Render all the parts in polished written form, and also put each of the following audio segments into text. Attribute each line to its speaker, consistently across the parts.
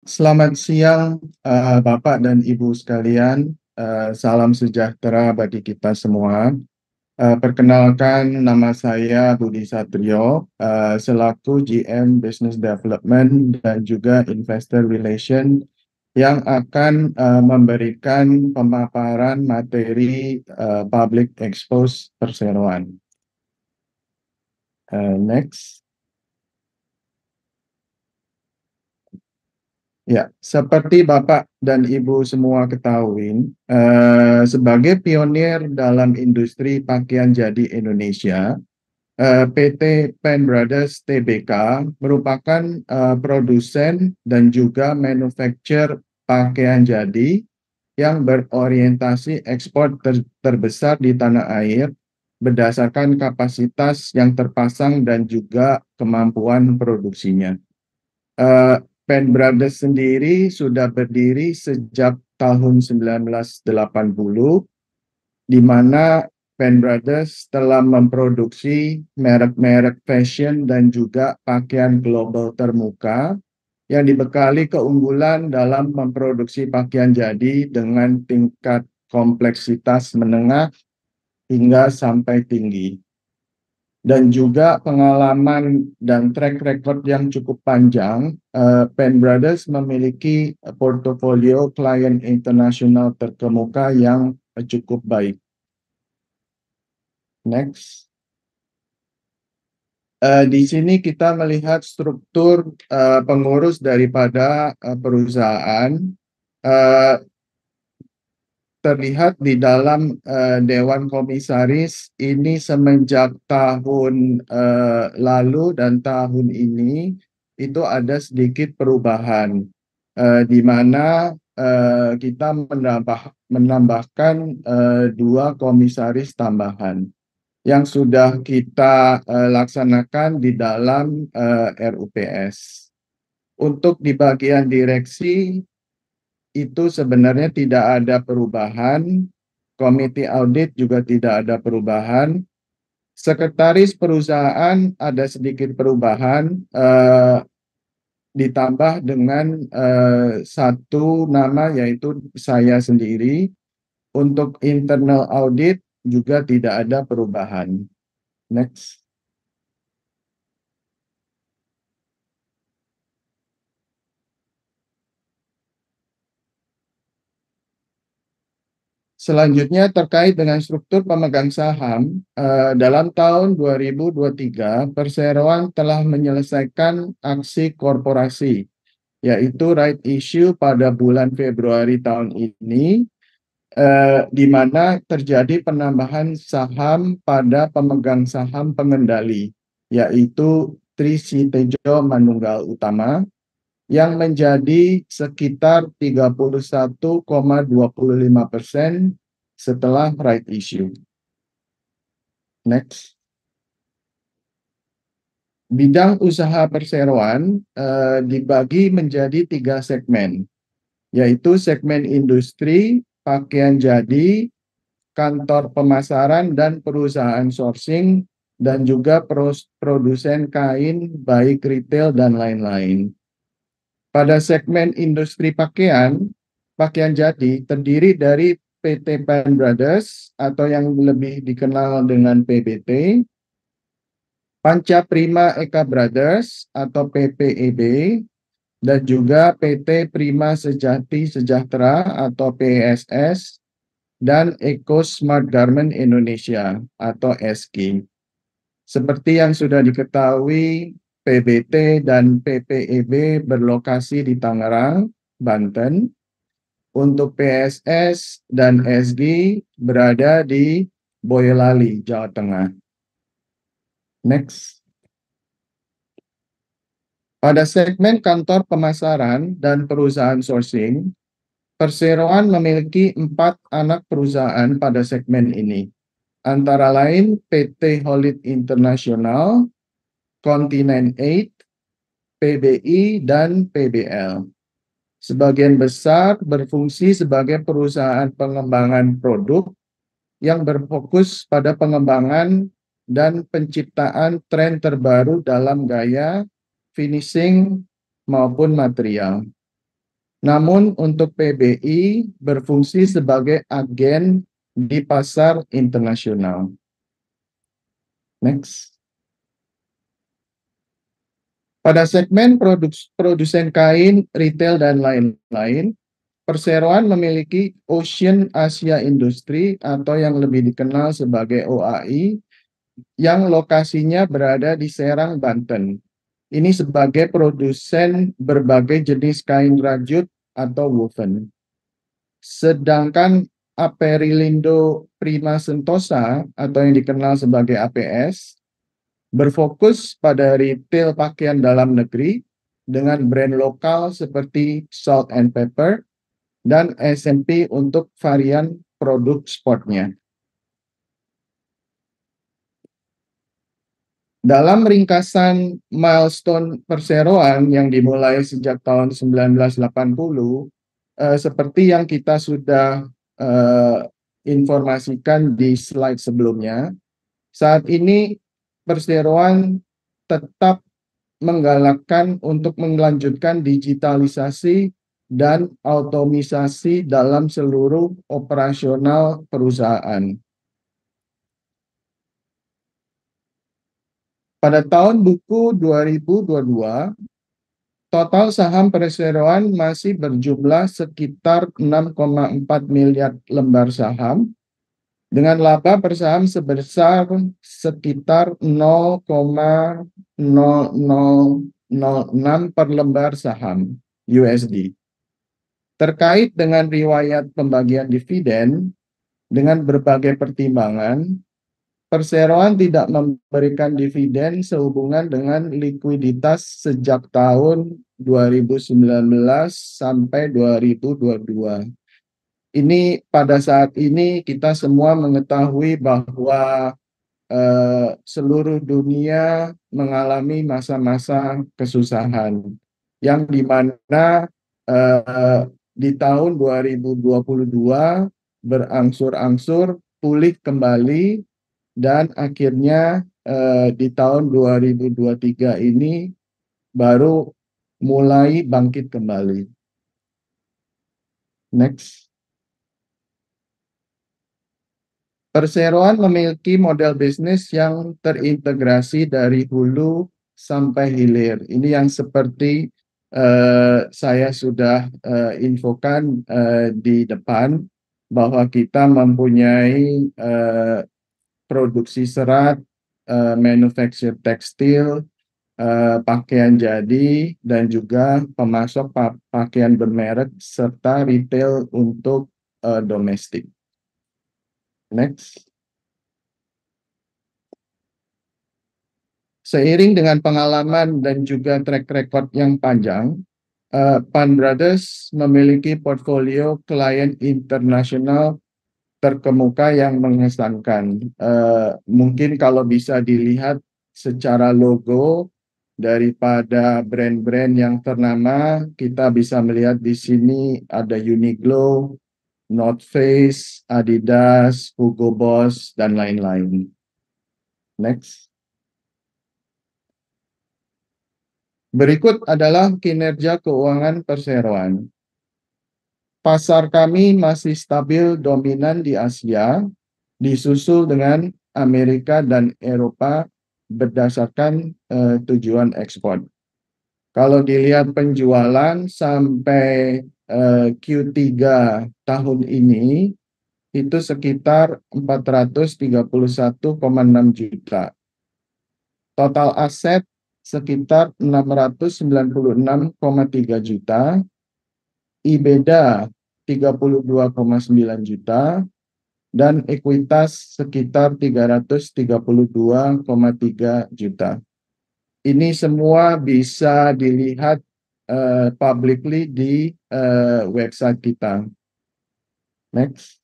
Speaker 1: Selamat siang, Bapak dan Ibu sekalian. Salam sejahtera bagi kita semua. Perkenalkan, nama saya Budi Satrio, selaku GM Business Development dan juga Investor Relation yang akan memberikan pemaparan materi Public Expose Perseroan. Next. Ya, seperti Bapak dan Ibu semua ketahui, sebagai pionir dalam industri pakaian jadi Indonesia, PT Pen Brothers Tbk merupakan produsen dan juga manufacturer pakaian jadi yang berorientasi ekspor terbesar di tanah air berdasarkan kapasitas yang terpasang dan juga kemampuan produksinya. Pen Brothers sendiri sudah berdiri sejak tahun 1980, di mana Pen Brothers telah memproduksi merek-merek fashion dan juga pakaian global termuka yang dibekali keunggulan dalam memproduksi pakaian jadi dengan tingkat kompleksitas menengah hingga sampai tinggi. Dan juga pengalaman dan track record yang cukup panjang, Pen Brothers memiliki portofolio klien internasional terkemuka yang cukup baik. Next. Di sini kita melihat struktur pengurus daripada perusahaan. Terlihat di dalam Dewan Komisaris ini semenjak tahun lalu dan tahun ini itu ada sedikit perubahan, di mana kita menambahkan dua komisaris tambahan yang sudah kita laksanakan di dalam RUPS. Untuk di bagian direksi itu sebenarnya tidak ada perubahan, komite audit juga tidak ada perubahan, sekretaris perusahaan ada sedikit perubahan, ditambah dengan satu nama yaitu saya sendiri. Untuk internal audit juga tidak ada perubahan. Next. Selanjutnya terkait dengan struktur pemegang saham, dalam tahun 2023 Perseroan telah menyelesaikan aksi korporasi, yaitu right issue pada bulan Februari tahun ini, di mana terjadi penambahan saham pada pemegang saham pengendali, yaitu Trisitejo Manunggal Utama, yang menjadi sekitar 31,25% setelah right issue. Next. Bidang usaha perseroan dibagi menjadi 3 segmen, yaitu segmen industri, pakaian jadi, kantor pemasaran dan perusahaan sourcing, dan juga produsen kain baik retail dan lain-lain. Pada segmen industri pakaian jadi terdiri dari PT Pen Brothers atau yang lebih dikenal dengan PBT, Panca Prima Eka Brothers atau PPEB, dan juga PT Prima Sejati Sejahtera atau PSS, dan Eko Smart Garment Indonesia atau SG. Seperti yang sudah diketahui, PBT dan PPEB berlokasi di Tangerang, Banten. Untuk PSS dan SG berada di Boyolali, Jawa Tengah. Next. Pada segmen kantor pemasaran dan perusahaan sourcing, Perseroan memiliki 4 anak perusahaan pada segmen ini, antara lain PT Holid International, Continent 8, PBI, dan PBL. Sebagian besar berfungsi sebagai perusahaan pengembangan produk yang berfokus pada pengembangan dan penciptaan tren terbaru dalam gaya, finishing, maupun material. Namun untuk PBI berfungsi sebagai agen di pasar internasional. Next. Pada segmen produsen kain, retail, dan lain-lain, perseroan memiliki Ocean Asia Industry atau yang lebih dikenal sebagai OAI yang lokasinya berada di Serang, Banten. Ini sebagai produsen berbagai jenis kain rajut atau woven. Sedangkan Aperindo Prima Sentosa atau yang dikenal sebagai APS berfokus pada retail pakaian dalam negeri dengan brand lokal seperti Salt and Pepper dan SMP untuk varian produk sportnya. Dalam ringkasan milestone perseroan yang dimulai sejak tahun 1980, seperti yang kita sudah informasikan di slide sebelumnya, saat ini perseroan tetap menggalakkan untuk melanjutkan digitalisasi dan otomisasi dalam seluruh operasional perusahaan. Pada tahun buku 2022, total saham perseroan masih berjumlah sekitar 6,4 miliar lembar saham dengan laba per saham sebesar sekitar 0,0006 per lembar saham USD. Terkait dengan riwayat pembagian dividen, dengan berbagai pertimbangan, perseroan tidak memberikan dividen sehubungan dengan likuiditas sejak tahun 2019 sampai 2022. Ini pada saat ini kita semua mengetahui bahwa seluruh dunia mengalami masa-masa kesusahan yang dimana di tahun 2022 berangsur-angsur pulih kembali dan akhirnya di tahun 2023 ini baru mulai bangkit kembali. Next. Perseroan memiliki model bisnis yang terintegrasi dari hulu sampai hilir. Ini yang seperti saya sudah infokan di depan bahwa kita mempunyai produksi serat, manufacture tekstil, pakaian jadi, dan juga pemasok pakaian bermerek serta retail untuk domestik. Next. Seiring dengan pengalaman dan juga track record yang panjang, Pan Brothers memiliki portfolio klien internasional terkemuka yang mengesankan. Mungkin kalau bisa dilihat secara logo daripada brand-brand yang ternama, kita bisa melihat di sini ada Uniqlo, North Face, Adidas, Hugo Boss, dan lain-lain. Next. Berikut adalah kinerja keuangan perseroan. Pasar kami masih stabil dominan di Asia, disusul dengan Amerika dan Eropa berdasarkan tujuan ekspor. Kalau dilihat penjualan sampai Q3 tahun ini, itu sekitar 431,6 juta. Total aset sekitar 696,3 juta. IBEDA 32,9 juta. Dan ekuitas sekitar 332,3 juta. Ini semua bisa dilihat publicly di website kita. Next.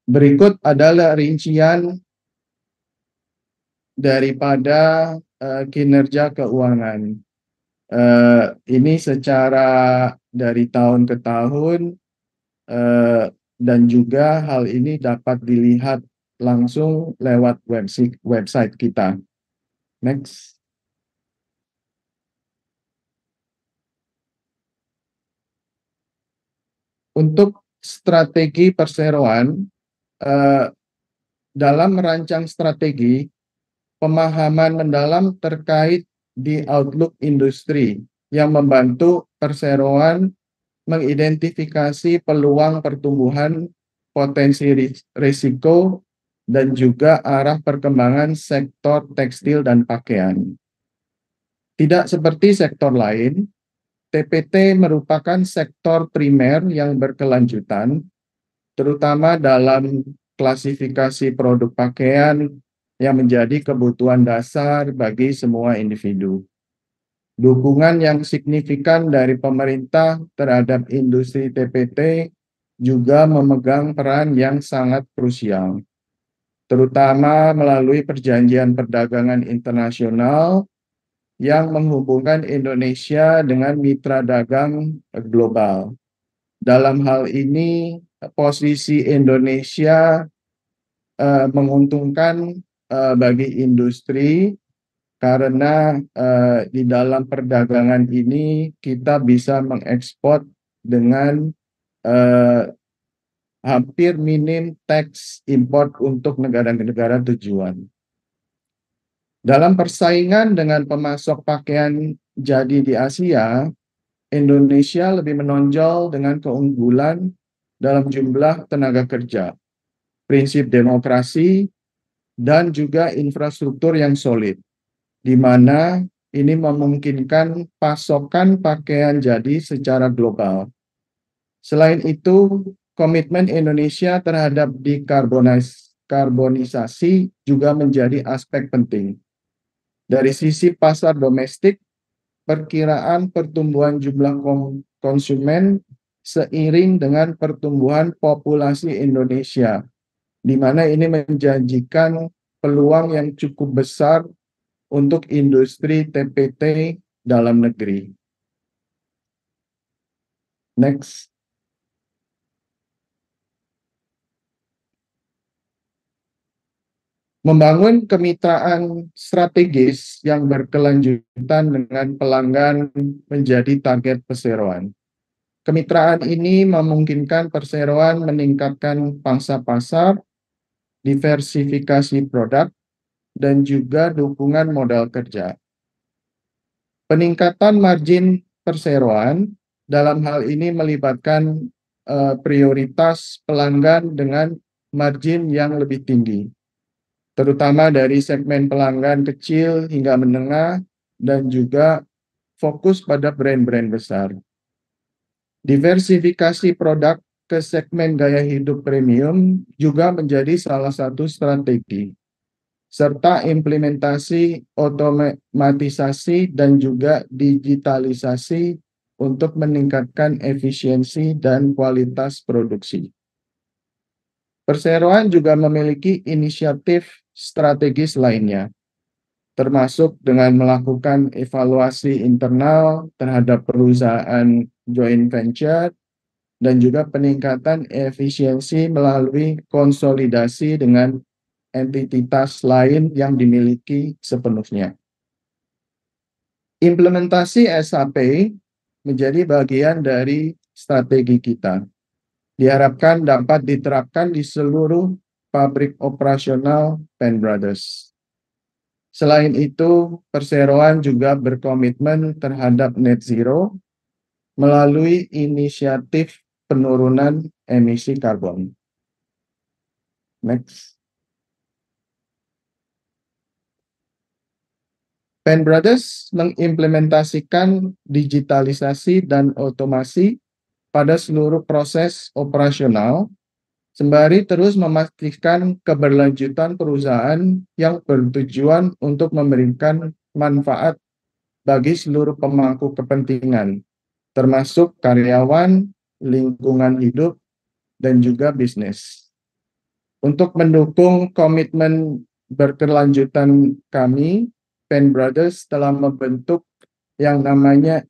Speaker 1: Berikut adalah rincian daripada kinerja keuangan. Ini secara dari tahun ke tahun dan juga hal ini dapat dilihat langsung lewat website kita. Next. Untuk strategi perseroan, eh, dalam merancang strategi, pemahaman mendalam terkait di outlook industri yang membantu perseroan mengidentifikasi peluang pertumbuhan, potensi risiko, dan juga arah perkembangan sektor tekstil dan pakaian. Tidak seperti sektor lain, TPT merupakan sektor primer yang berkelanjutan, terutama dalam klasifikasi produk pakaian yang menjadi kebutuhan dasar bagi semua individu. Dukungan yang signifikan dari pemerintah terhadap industri TPT juga memegang peran yang sangat krusial, terutama melalui perjanjian perdagangan internasional yang menghubungkan Indonesia dengan mitra dagang global. Dalam hal ini, posisi Indonesia menguntungkan bagi industri karena di dalam perdagangan ini kita bisa mengekspor dengan eh, hampir minim tax import untuk negara-negara tujuan. Dalam persaingan dengan pemasok pakaian jadi di Asia, Indonesia lebih menonjol dengan keunggulan dalam jumlah tenaga kerja, prinsip demokrasi, dan juga infrastruktur yang solid, di mana ini memungkinkan pasokan pakaian jadi secara global. Selain itu, komitmen Indonesia terhadap dekarbonisasi juga menjadi aspek penting. Dari sisi pasar domestik, perkiraan pertumbuhan jumlah konsumen seiring dengan pertumbuhan populasi Indonesia, di mana ini menjanjikan peluang yang cukup besar untuk industri TPT dalam negeri. Next. Membangun kemitraan strategis yang berkelanjutan dengan pelanggan menjadi target perseroan. Kemitraan ini memungkinkan perseroan meningkatkan pangsa pasar, diversifikasi produk, dan juga dukungan modal kerja. Peningkatan margin perseroan dalam hal ini melibatkan prioritas pelanggan dengan margin yang lebih tinggi, terutama dari segmen pelanggan kecil hingga menengah, dan juga fokus pada brand-brand besar. Diversifikasi produk ke segmen gaya hidup premium juga menjadi salah satu strategi, serta implementasi otomatisasi dan juga digitalisasi untuk meningkatkan efisiensi dan kualitas produksi. Perseroan juga memiliki inisiatif strategis lainnya, termasuk dengan melakukan evaluasi internal terhadap perusahaan joint venture dan juga peningkatan efisiensi melalui konsolidasi dengan entitas lain yang dimiliki sepenuhnya. Implementasi SAP menjadi bagian dari strategi kita. Diharapkan dapat diterapkan di seluruh pabrik operasional Penn Brothers. Selain itu, perseroan juga berkomitmen terhadap net zero melalui inisiatif penurunan emisi karbon. Next. Penn Brothers mengimplementasikan digitalisasi dan otomasi pada seluruh proses operasional, sembari terus memastikan keberlanjutan perusahaan yang bertujuan untuk memberikan manfaat bagi seluruh pemangku kepentingan, termasuk karyawan, lingkungan hidup, dan juga bisnis. Untuk mendukung komitmen berkelanjutan kami, Penn Brothers telah membentuk yang namanya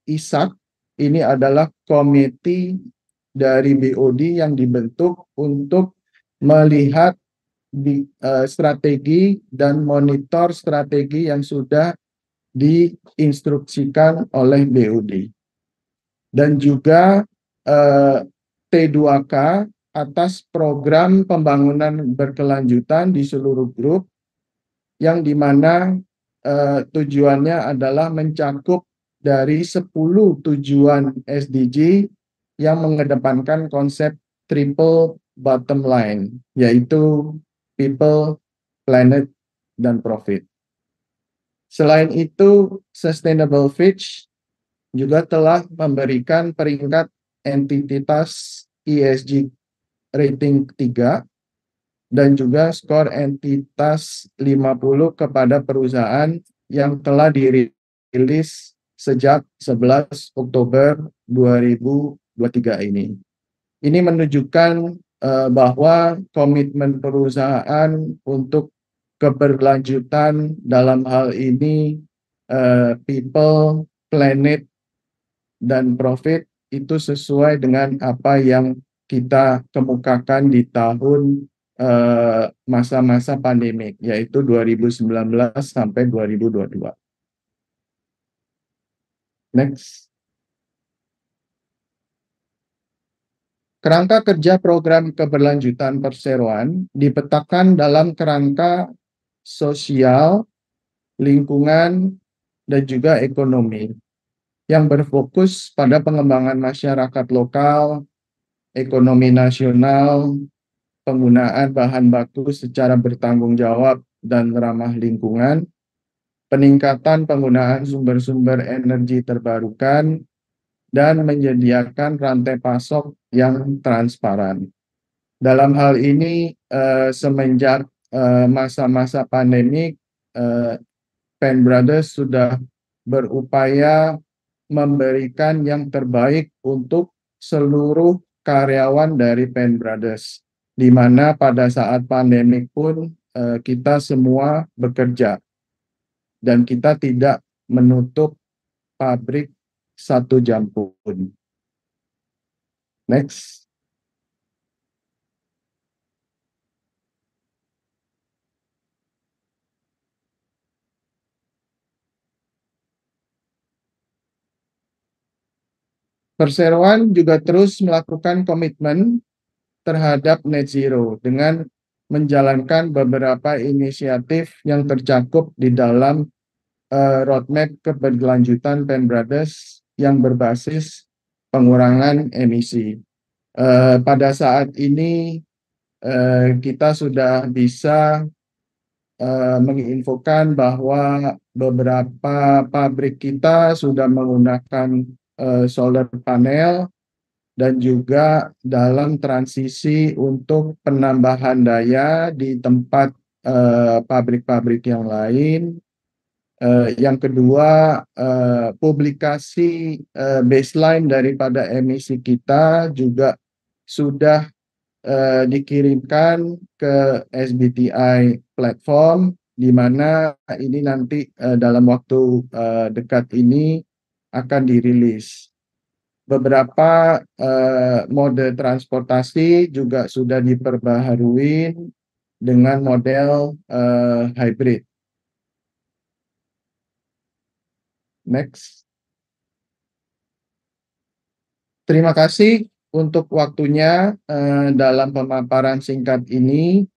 Speaker 1: ISAK. Ini adalah komite dari BOD yang dibentuk untuk melihat strategi dan monitor strategi yang sudah diinstruksikan oleh BOD. Dan juga T2K atas program pembangunan berkelanjutan di seluruh grup yang dimana tujuannya adalah mencakup dari 10 tujuan SDG yang mengedepankan konsep triple bottom line, yaitu people, planet, dan profit. Selain itu, Sustainable Fitch juga telah memberikan peringkat entitas ESG rating 3 dan juga skor entitas 50 kepada perusahaan yang telah dirilis sejak 11 Oktober 2023 ini. Ini menunjukkan bahwa komitmen perusahaan untuk keberlanjutan dalam hal ini people, planet, dan profit itu sesuai dengan apa yang kita kemukakan di tahun masa-masa pandemik, yaitu 2019 sampai 2022. Next. Kerangka kerja program keberlanjutan perseroan dipetakan dalam kerangka sosial, lingkungan, dan juga ekonomi yang berfokus pada pengembangan masyarakat lokal, ekonomi nasional, penggunaan bahan baku secara bertanggung jawab dan ramah lingkungan, peningkatan penggunaan sumber-sumber energi terbarukan, dan menyediakan rantai pasok yang transparan. Dalam hal ini, semenjak masa-masa pandemik, Penn Brothers sudah berupaya memberikan yang terbaik untuk seluruh karyawan dari Penn Brothers, di mana pada saat pandemik pun kita semua bekerja dan kita tidak menutup pabrik 1 jam pun. Next. Perseroan juga terus melakukan komitmen terhadap net zero dengan menjalankan beberapa inisiatif yang tercakup di dalam roadmap keberlanjutan Penn Brothers yang berbasis pengurangan emisi. Pada saat ini kita sudah bisa menginfokan bahwa beberapa pabrik kita sudah menggunakan solar panel dan juga dalam transisi untuk penambahan daya di tempat pabrik-pabrik yang lain. Yang kedua, publikasi baseline daripada emisi kita juga sudah dikirimkan ke SBTi platform, di mana ini nanti dalam waktu dekat ini akan dirilis. Beberapa mode transportasi juga sudah diperbaharui dengan model hybrid. Next. Terima kasih untuk waktunya dalam pemaparan singkat ini.